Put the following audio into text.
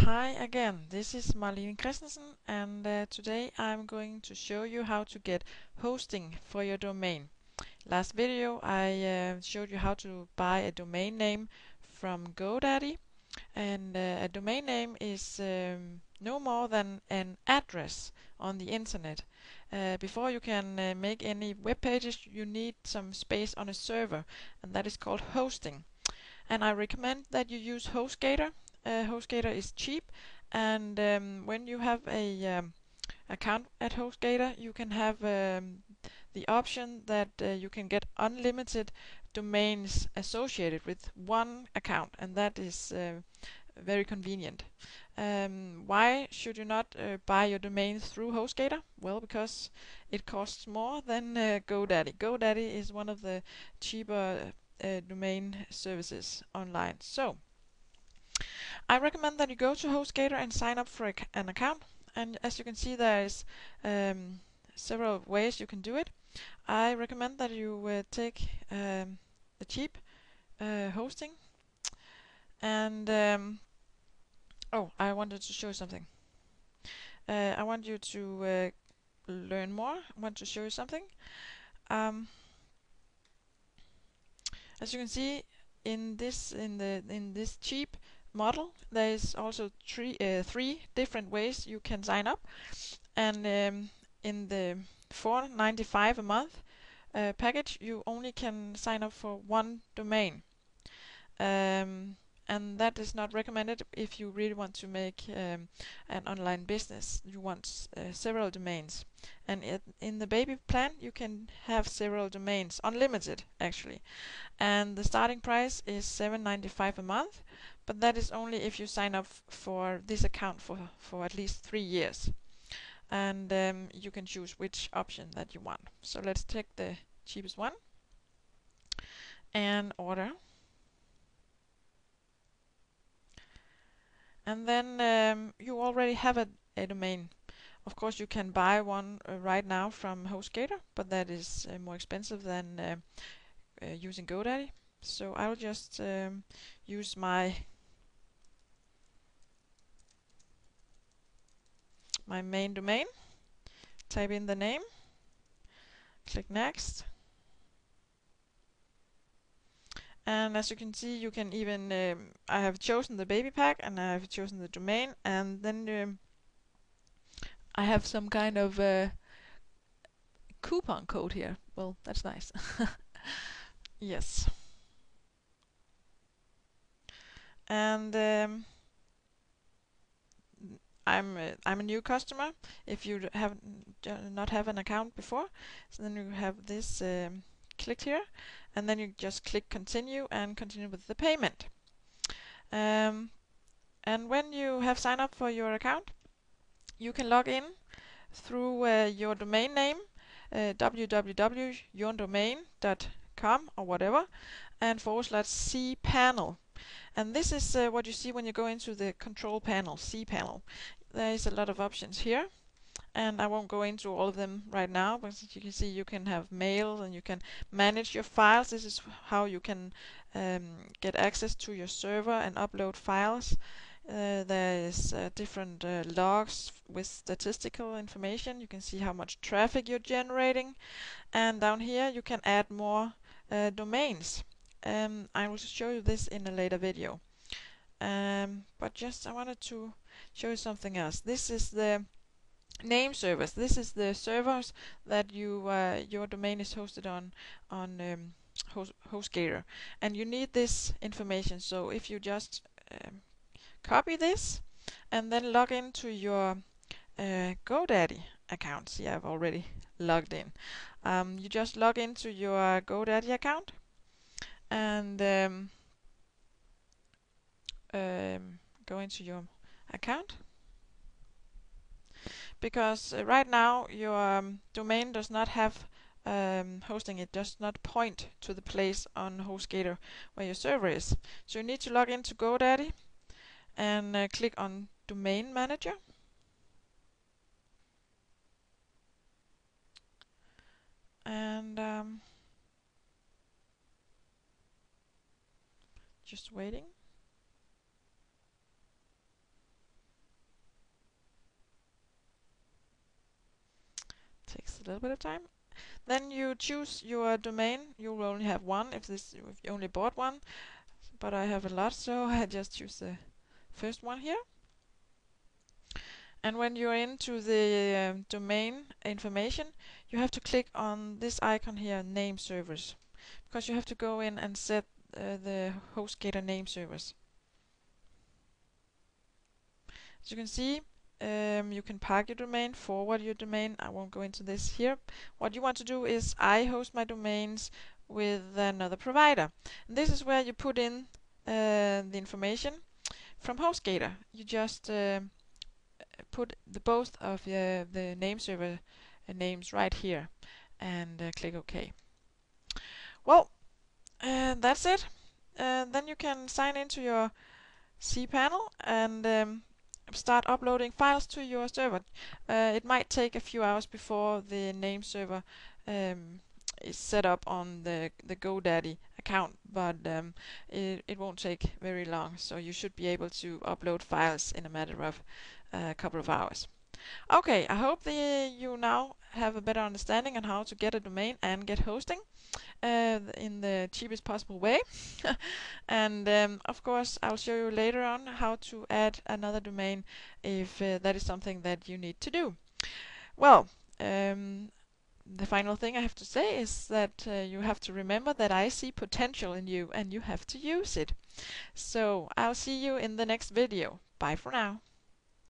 Hi again, this is Marlene Christensen, and today I'm going to show you how to get hosting for your domain. Last video I showed you how to buy a domain name from GoDaddy, and a domain name is no more than an address on the internet. Before you can make any web pages, you need some space on a server, and that is called hosting. And I recommend that you use HostGator. HostGator is cheap, and when you have a account at HostGator, you can have the option that you can get unlimited domains associated with one account, and that is very convenient. Why should you not buy your domains through HostGator? Well, because it costs more than GoDaddy. GoDaddy is one of the cheaper domain services online. So I recommend that you go to HostGator and sign up for an account. And as you can see, there is several ways you can do it. I recommend that you take the cheap hosting. And oh, I wanted to show you something. I want you to learn more. I want to show you something. As you can see, in this cheap model, there is also three different ways you can sign up, and in the $4.95 a month package, you only can sign up for one domain. And that is not recommended if you really want to make an online business. You want several domains, and in the baby plan you can have several domains, unlimited actually, and the starting price is $7.95 a month, but that is only if you sign up for this account for at least 3 years, and you can choose which option that you want. So let's take the cheapest one and order. And then you already have a domain. Of course, you can buy one right now from HostGator, but that is more expensive than using GoDaddy. So I'll just use my main domain, type in the name, click next. And as you can see, you can even, I have chosen the baby pack and I have chosen the domain, and then I have some kind of coupon code here. Well, that's nice. Yes. And I'm a new customer. If you have not have an account before, so then you have this clicked here, and then you just click continue and continue with the payment. And when you have signed up for your account, you can log in through your domain name, www.yourdomain.com or whatever, and /cpanel. And this is what you see when you go into the control panel, cPanel. There is a lot of options here, and I won't go into all of them right now, but as you can see, you can have mail and you can manage your files. This is how you can get access to your server and upload files. There is different logs with statistical information. You can see how much traffic you're generating, and down here you can add more domains. I will show you this in a later video. But just I wanted to show you something else. This is the name servers. This is the servers that your domain is hosted on HostGator, and you need this information. So if you just copy this and then log into your GoDaddy account. See, I've already logged in. You just log into your GoDaddy account and go into your account, because right now your domain does not have hosting. It does not point to the place on HostGator where your server is. So you need to log into GoDaddy and click on Domain Manager. And just waiting. a little bit of time. Then you choose your domain. You will only have one if you only bought one, but I have a lot, so I just choose the first one here. And when you're into the domain information, you have to click on this icon here, name servers, because you have to go in and set the HostGator name servers. As you can see, you can park your domain, forward your domain. I won't go into this here. What you want to do is I host my domains with another provider. And this is where you put in the information from HostGator. You just put both of the name server names right here and click OK. Well, that's it. Then you can sign into your cPanel and start uploading files to your server. It might take a few hours before the name server is set up on the GoDaddy account, but it won't take very long, so you should be able to upload files in a matter of a couple of hours. Okay, I hope that you now have a better understanding on how to get a domain and get hosting in the cheapest possible way. And of course, I'll show you later on how to add another domain if that is something that you need to do. Well, the final thing I have to say is that you have to remember that I see potential in you and you have to use it. So I'll see you in the next video. Bye for now.